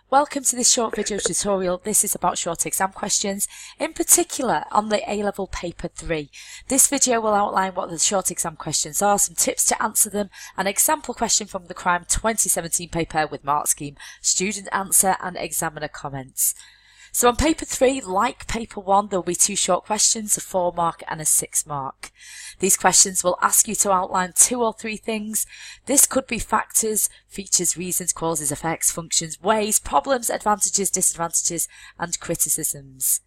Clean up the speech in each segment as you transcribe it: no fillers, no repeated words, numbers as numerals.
Welcome to this short video tutorial. This is about short exam questions, in particular on the A-level paper 3. This video will outline what the short exam questions are, some tips to answer them, an example question from the Crime 2017 paper with mark scheme, student answer and examiner comments. So on paper 3, like paper 1, there will be two short questions, a 4 mark and a 6 mark. These questions will ask you to outline 2 or 3 things. This could be factors, features, reasons, causes, effects, functions, ways, problems, advantages, disadvantages and criticisms.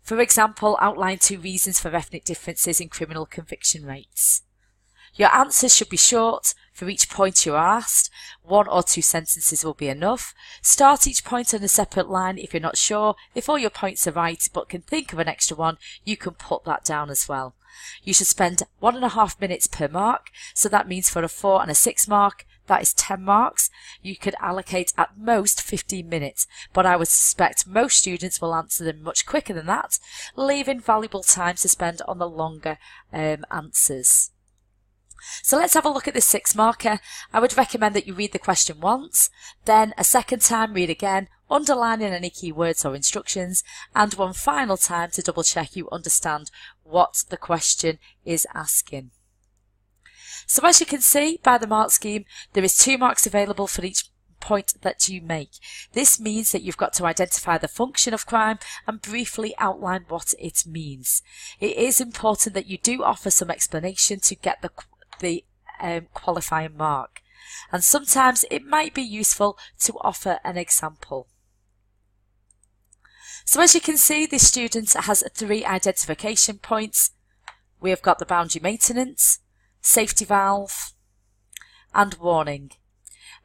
For example, outline 2 reasons for ethnic differences in criminal conviction rates. Your answers should be short. For each point you are asked, 1 or 2 sentences will be enough. Start each point on a separate line if you're not sure. If all your points are right but can think of an extra one, you can put that down as well. You should spend 1.5 minutes per mark, so that means for a 4 and a 6 mark, that is 10 marks. You could allocate at most 15 minutes, but I would suspect most students will answer them much quicker than that, leaving valuable time to spend on the longer answers. So let's have a look at this 6 marker. I would recommend that you read the question once, then a second time read again, underlining any keywords or instructions, and one final time to double check you understand what the question is asking. So as you can see by the mark scheme, there is 2 marks available for each point that you make. This means that you've got to identify the function of crime and briefly outline what it means. It is important that you do offer some explanation to get the qualifying mark, and sometimes it might be useful to offer an example. So as you can see, this student has 3 identification points. We have got the boundary maintenance, safety valve and warning.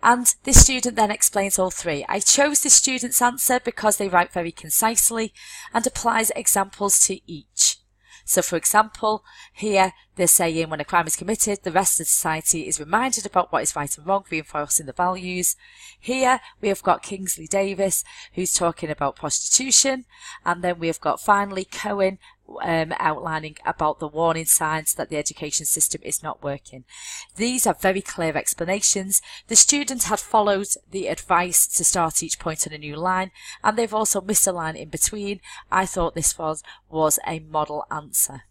And this student then explains all 3. I chose this student's answer because they write very concisely and applies examples to each. So for example, here they're saying when a crime is committed, the rest of society is reminded about what is right and wrong, reinforcing the values. Here we have got Kingsley Davis, who's talking about prostitution. And then we have got finally Cohen outlining about the warning signs that the education system is not working. These are very clear explanations. The student had followed the advice to start each point on a new line, and they've also missed a line in between. I thought this was a model answer.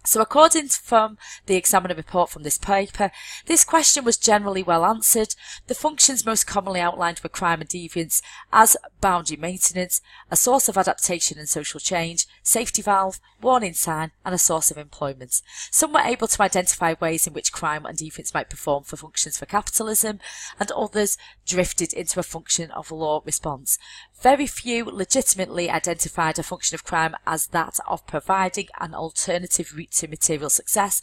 So according from the examiner report from this paper, this question was generally well answered. The functions most commonly outlined were crime and deviance as boundary maintenance, a source of adaptation and social change, safety valve, warning sign and a source of employment. Some were able to identify ways in which crime and deviance might perform for functions for capitalism, and others drifted into a function of law response. Very few legitimately identified a function of crime as that of providing an alternative route to material success,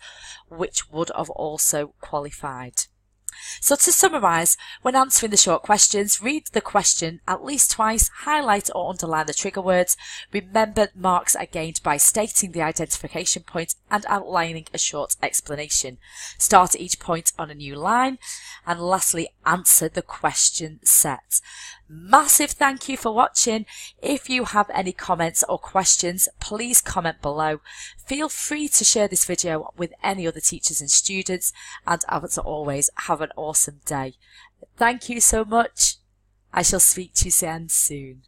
which would have also qualified. So to summarise, when answering the short questions, read the question at least twice, highlight or underline the trigger words. Remember, marks are gained by stating the identification point and outlining a short explanation. Start each point on a new line, and lastly, answer the question set. Massive thank you for watching. If you have any comments or questions, please comment below. Feel free to share this video with any other teachers and students, and as always, have an awesome day. Thank you so much. I shall speak to you again soon.